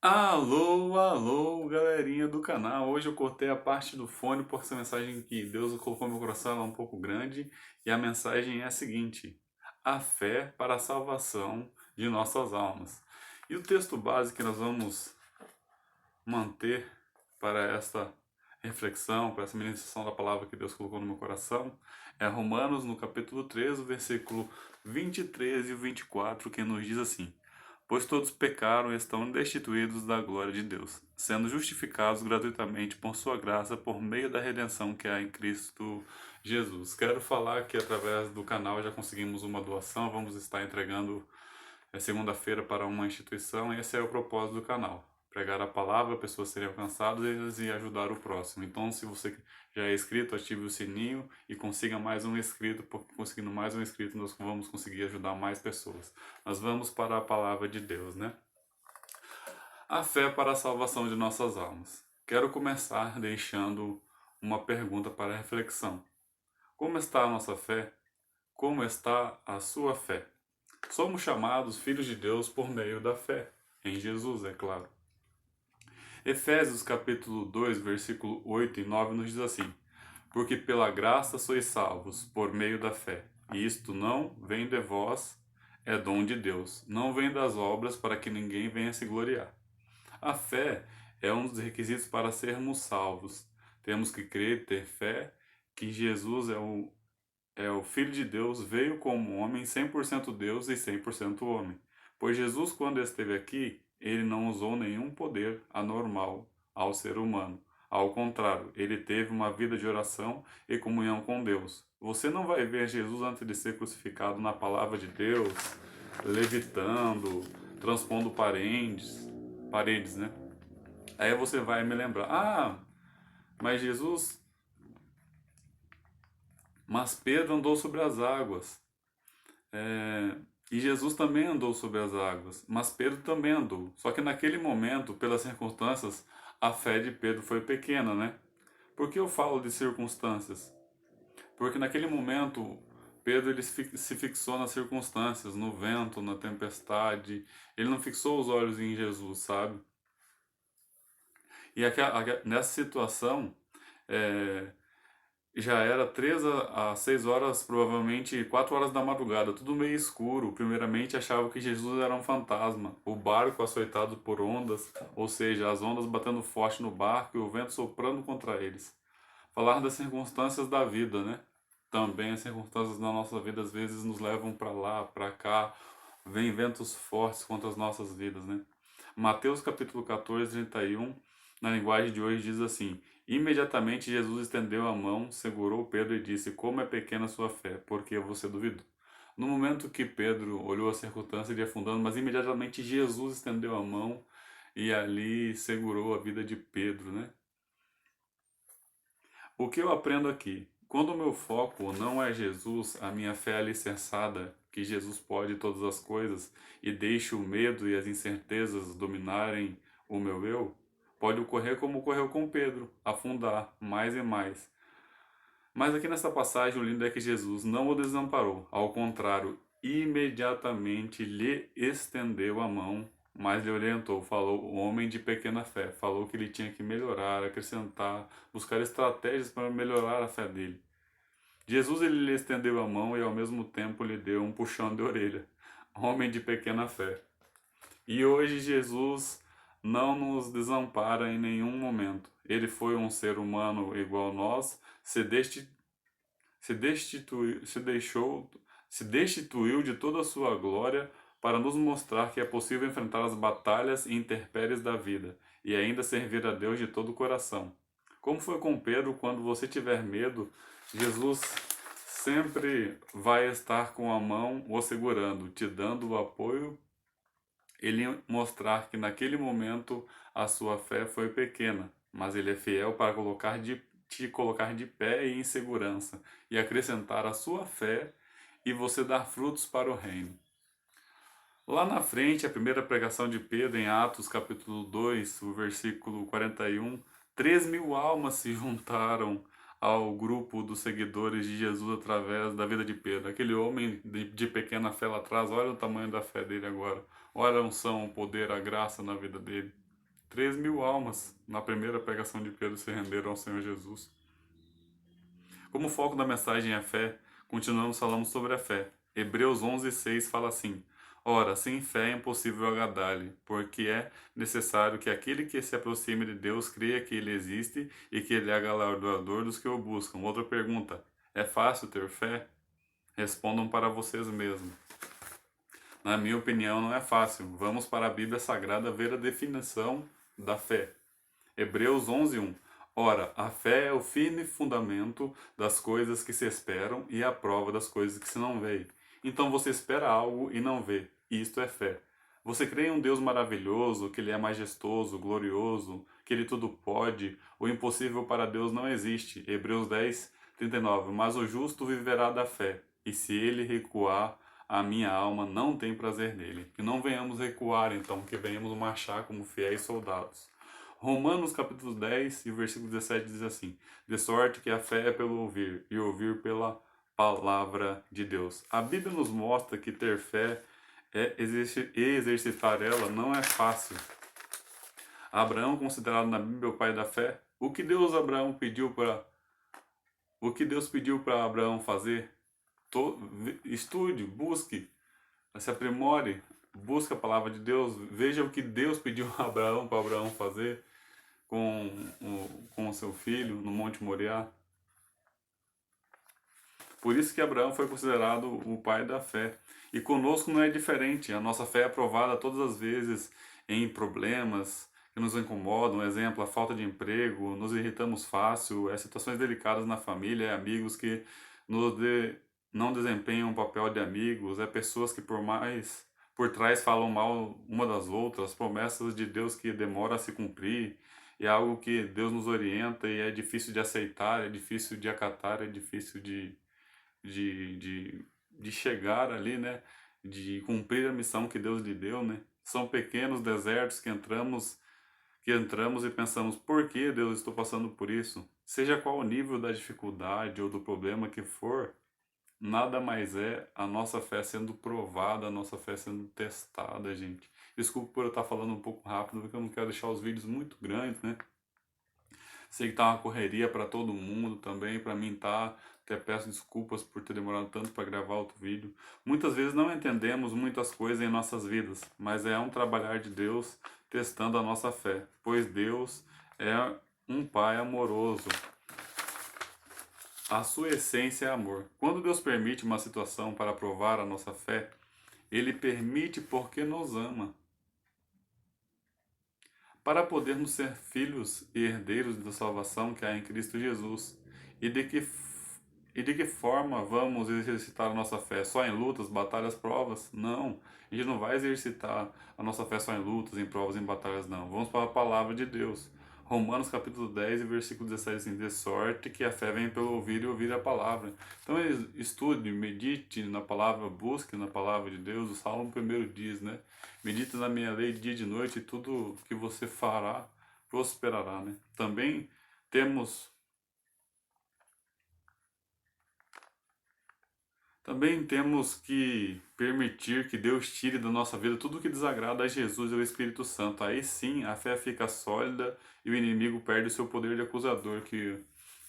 Alô, alô, galerinha do canal. Hoje eu cortei a parte do fone por essa mensagem que Deus colocou no meu coração, ela é um pouco grande, e a mensagem é a seguinte: a fé para a salvação de nossas almas. E o texto base que nós vamos manter para esta reflexão, para essa ministração da palavra que Deus colocou no meu coração, é Romanos, no capítulo 13, o versículo 23 e o 24, que nos diz assim: Pois todos pecaram e estão destituídos da glória de Deus, sendo justificados gratuitamente por sua graça por meio da redenção que há em Cristo Jesus. Quero falar que através do canal já conseguimos uma doação, vamos estar entregando segunda-feira para uma instituição, e esse é o propósito do canal. Pregar a palavra, pessoas serem alcançadas e ajudar o próximo. Então, se você já é inscrito, ative o sininho e consiga mais um inscrito, porque conseguindo mais um inscrito, nós vamos conseguir ajudar mais pessoas. Nós vamos para a palavra de Deus, né? A fé para a salvação de nossas almas. Quero começar deixando uma pergunta para reflexão. Como está a nossa fé? Como está a sua fé? Somos chamados filhos de Deus por meio da fé, em Jesus, é claro. Efésios capítulo 2, versículo 8 e 9 nos diz assim: Porque pela graça sois salvos, por meio da fé. E isto não vem de vós, é dom de Deus. Não vem das obras para que ninguém venha se gloriar. A fé é um dos requisitos para sermos salvos. Temos que crer e ter fé que Jesus é o Filho de Deus, veio como homem, 100% Deus e 100% homem. Pois Jesus, quando esteve aqui, ele não usou nenhum poder anormal ao ser humano. Ao contrário, ele teve uma vida de oração e comunhão com Deus. Você não vai ver Jesus antes de ser crucificado na palavra de Deus, levitando, transpondo paredes, né? Aí você vai me lembrar, mas Jesus, mas Pedro andou sobre as águas. E Jesus também andou sobre as águas, mas Pedro também andou. Só que naquele momento, pelas circunstâncias, a fé de Pedro foi pequena, né? Por que eu falo de circunstâncias? Porque naquele momento, Pedro ele se fixou nas circunstâncias, no vento, na tempestade. Ele não fixou os olhos em Jesus, sabe? E nessa situação, é, já era 3 a 6 horas, provavelmente 4 horas da madrugada, tudo meio escuro. Primeiramente achavam que Jesus era um fantasma, o barco açoitado por ondas, ou seja, as ondas batendo forte no barco e o vento soprando contra eles. Falar das circunstâncias da vida, né? Também as circunstâncias da nossa vida às vezes nos levam para lá, para cá, vem ventos fortes contra as nossas vidas, né? Mateus capítulo 14, 31, na linguagem de hoje diz assim: Imediatamente Jesus estendeu a mão, segurou Pedro e disse: Como é pequena a sua fé, porque você duvidou. No momento que Pedro olhou a circunstância de afundando, mas imediatamente Jesus estendeu a mão e ali segurou a vida de Pedro, né? O que eu aprendo aqui? Quando o meu foco não é Jesus, a minha fé é alicerçada que Jesus pode todas as coisas e deixo o medo e as incertezas dominarem o meu eu, pode ocorrer como ocorreu com Pedro, afundar mais e mais. Mas aqui nessa passagem o lindo é que Jesus não o desamparou, ao contrário, imediatamente lhe estendeu a mão, mas lhe orientou, falou o homem de pequena fé, falou que ele tinha que melhorar, acrescentar, buscar estratégias para melhorar a fé dele. Jesus ele lhe estendeu a mão e ao mesmo tempo lhe deu um puxão de orelha, homem de pequena fé. E hoje Jesus não nos desampara em nenhum momento. Ele foi um ser humano igual a nós, se destituiu, se deixou, se destituiu de toda a sua glória para nos mostrar que é possível enfrentar as batalhas e intempéries da vida e ainda servir a Deus de todo o coração. Como foi com Pedro, quando você tiver medo, Jesus sempre vai estar com a mão o segurando, te dando o apoio, ele mostrar que naquele momento a sua fé foi pequena, mas ele é fiel para te colocar de pé e em segurança e acrescentar a sua fé e você dar frutos para o reino. Lá na frente, a primeira pregação de Pedro em Atos capítulo 2, o versículo 41, 3.000 almas se juntaram ao grupo dos seguidores de Jesus através da vida de Pedro. Aquele homem de pequena fé lá atrás, olha o tamanho da fé dele agora. Olha a unção, o poder, a graça na vida dele. 3.000 almas na primeira pregação de Pedro se renderam ao Senhor Jesus. Como o foco da mensagem é a fé, continuamos falando sobre a fé. Hebreus 11:6 fala assim: Ora, sem fé é impossível agradar-lhe, porque é necessário que aquele que se aproxime de Deus creia que ele existe e que ele é galardoador dos que o buscam. Outra pergunta: é fácil ter fé? Respondam para vocês mesmos. Na minha opinião, não é fácil. Vamos para a Bíblia Sagrada ver a definição da fé. Hebreus 11:1. Ora, a fé é o firme fundamento das coisas que se esperam e a prova das coisas que se não veem. Então você espera algo e não vê. Isto é fé. Você crê em um Deus maravilhoso, que Ele é majestoso, glorioso, que Ele tudo pode. O impossível para Deus não existe. Hebreus 10:39. Mas o justo viverá da fé, e se ele recuar, a minha alma não tem prazer nele. Que não venhamos recuar, então, que venhamos marchar como fiéis soldados. Romanos capítulo 10 e versículo 17 diz assim: De sorte que a fé é pelo ouvir, e ouvir pela palavra de Deus. A Bíblia nos mostra que ter fé e exercitar ela não é fácil. Abraão, considerado na Bíblia o pai da fé, o que Deus pediu para Abraão fazer? Estude, busque, se aprimore, busque a palavra de Deus, veja o que Deus pediu a Abraão para Abraão fazer com o seu filho no Monte Moriá. Por isso que Abraão foi considerado o pai da fé. E conosco não é diferente. A nossa fé é aprovada todas as vezes em problemas que nos incomodam. Exemplo, a falta de emprego, nos irritamos fácil, situações delicadas na família, amigos que não desempenham o papel de amigos, pessoas que por trás falam mal uma das outras, promessas de Deus que demoram a se cumprir. É algo que Deus nos orienta e é difícil de aceitar, é difícil de acatar, é difícil de chegar ali, né? De cumprir a missão que Deus lhe deu, né? São pequenos desertos que entramos e pensamos, por que Deus estou passando por isso? Seja qual o nível da dificuldade ou do problema que for, nada mais é a nossa fé sendo provada, a nossa fé sendo testada, gente. Desculpa por eu estar falando um pouco rápido, porque eu não quero deixar os vídeos muito grandes, né? Sei que tá uma correria para todo mundo também, para mim tá. Até peço desculpas por ter demorado tanto para gravar outro vídeo. Muitas vezes não entendemos muitas coisas em nossas vidas, mas é um trabalhar de Deus testando a nossa fé, pois Deus é um Pai amoroso. A sua essência é amor. Quando Deus permite uma situação para provar a nossa fé, Ele permite porque nos ama. Para podermos ser filhos e herdeiros da salvação que há em Cristo Jesus. E de que forma vamos exercitar a nossa fé? Só em lutas, batalhas, provas? Não. A gente não vai exercitar a nossa fé só em lutas, em provas, em batalhas, não. Vamos para a palavra de Deus. Romanos capítulo 10 e versículo 17, assim, de sorte que a fé vem pelo ouvir e ouvir a palavra. Então estude, medite na palavra, busque na palavra de Deus. O Salmo primeiro diz, né? Medite na minha lei dia e de noite e tudo que você fará prosperará, né? Também temos que permitir que Deus tire da nossa vida tudo que desagrada a Jesus e ao Espírito Santo. Aí sim a fé fica sólida e o inimigo perde o seu poder de acusador, que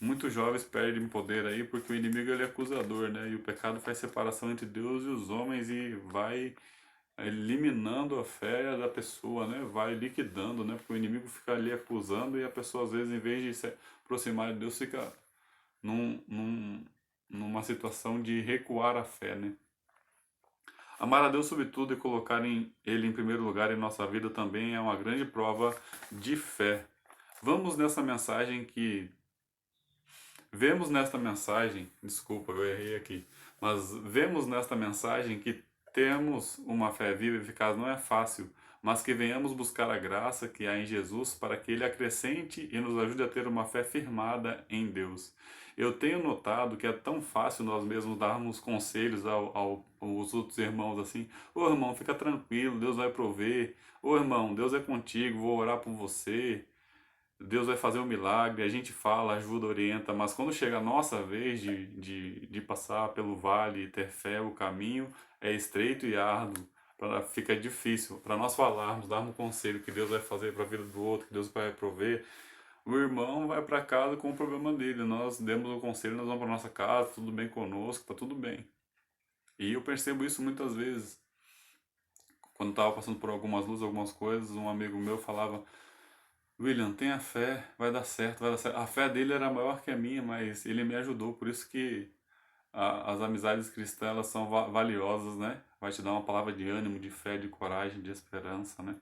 muitos jovens perdem poder aí porque o inimigo ele é acusador, né? E o pecado faz separação entre Deus e os homens e vai eliminando a fé da pessoa, né? Vai liquidando, né? Porque o inimigo fica ali acusando e a pessoa às vezes em vez de se aproximar de Deus fica num, num, numa situação de recuar a fé, né? Amar a Deus sobre tudo e colocar Ele em primeiro lugar em nossa vida também é uma grande prova de fé. Vemos nesta mensagem, desculpa, eu errei aqui, mas vemos nesta mensagem que termos uma fé viva e eficaz não é fácil, mas que venhamos buscar a graça que há em Jesus para que Ele acrescente e nos ajude a ter uma fé firmada em Deus. Eu tenho notado que é tão fácil nós mesmos darmos conselhos aos outros irmãos assim, ô irmão, fica tranquilo, Deus vai prover, ô irmão, Deus é contigo, vou orar por você, Deus vai fazer um milagre, a gente fala, ajuda, orienta, mas quando chega a nossa vez de passar pelo vale e ter fé, o caminho é estreito e árduo. fica difícil para nós falarmos, darmos um conselho que Deus vai fazer para a vida do outro, que Deus vai prover. O irmão vai para casa com o problema dele, nós demos o conselho, nós vamos para nossa casa, tudo bem conosco, tá tudo bem. E eu percebo isso muitas vezes. Quando estava passando por algumas luzes, algumas coisas, um amigo meu falava: William, tenha fé, vai dar certo, vai dar certo. A fé dele era maior que a minha, mas ele me ajudou, por isso que as amizades cristãs elas são valiosas, né? Vai te dar uma palavra de ânimo, de fé, de coragem, de esperança, né?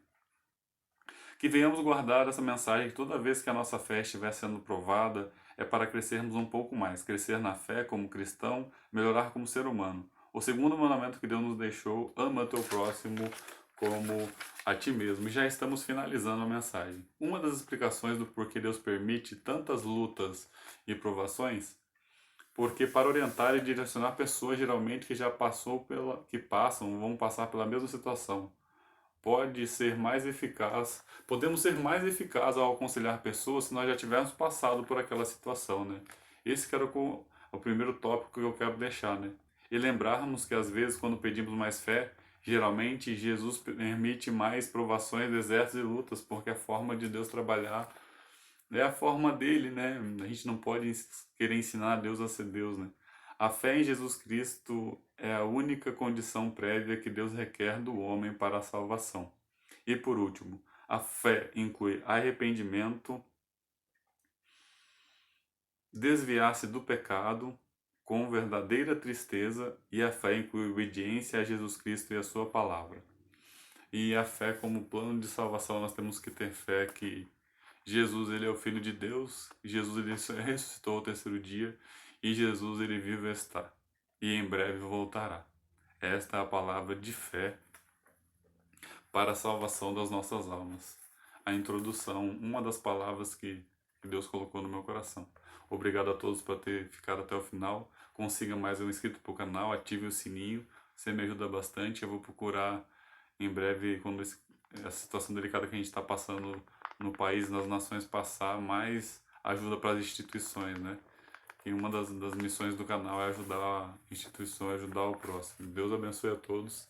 Que venhamos guardar essa mensagem que toda vez que a nossa fé estiver sendo provada, é para crescermos um pouco mais, crescer na fé como cristão, melhorar como ser humano. O segundo mandamento que Deus nos deixou: ama teu próximo como a ti mesmo. E já estamos finalizando a mensagem. Uma das explicações do porquê Deus permite tantas lutas e provações, porque para orientar e direcionar pessoas geralmente que já passou que passam, vão passar pela mesma situação. Pode ser mais eficaz, podemos ser mais eficazes ao aconselhar pessoas se nós já tivermos passado por aquela situação, né? Esse que era o primeiro tópico que eu quero deixar, né? E lembrarmos que às vezes quando pedimos mais fé, geralmente Jesus permite mais provações, desertos e lutas, porque a forma de Deus trabalhar é a forma dele, né? A gente não pode querer ensinar a Deus a ser Deus, né? A fé em Jesus Cristo é a única condição prévia que Deus requer do homem para a salvação. E por último, a fé inclui arrependimento, desviar-se do pecado com verdadeira tristeza, e a fé inclui obediência a Jesus Cristo e a sua palavra. E a fé como plano de salvação, nós temos que ter fé que Jesus ele é o Filho de Deus, Jesus ele ressuscitou ao terceiro dia, e Jesus ele vive está, e em breve voltará. Esta é a palavra de fé para a salvação das nossas almas. A introdução, uma das palavras que Deus colocou no meu coração. Obrigado a todos por ter ficado até o final. Consiga mais um inscrito para o canal, ative o sininho, você me ajuda bastante. Eu vou procurar em breve, quando essa situação delicada que a gente está passando no país, nas nações, passar mais ajuda para as instituições, né? E uma das missões do canal é ajudar a instituição, ajudar o próximo. Deus abençoe a todos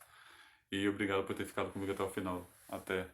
e obrigado por ter ficado comigo até o final. Até.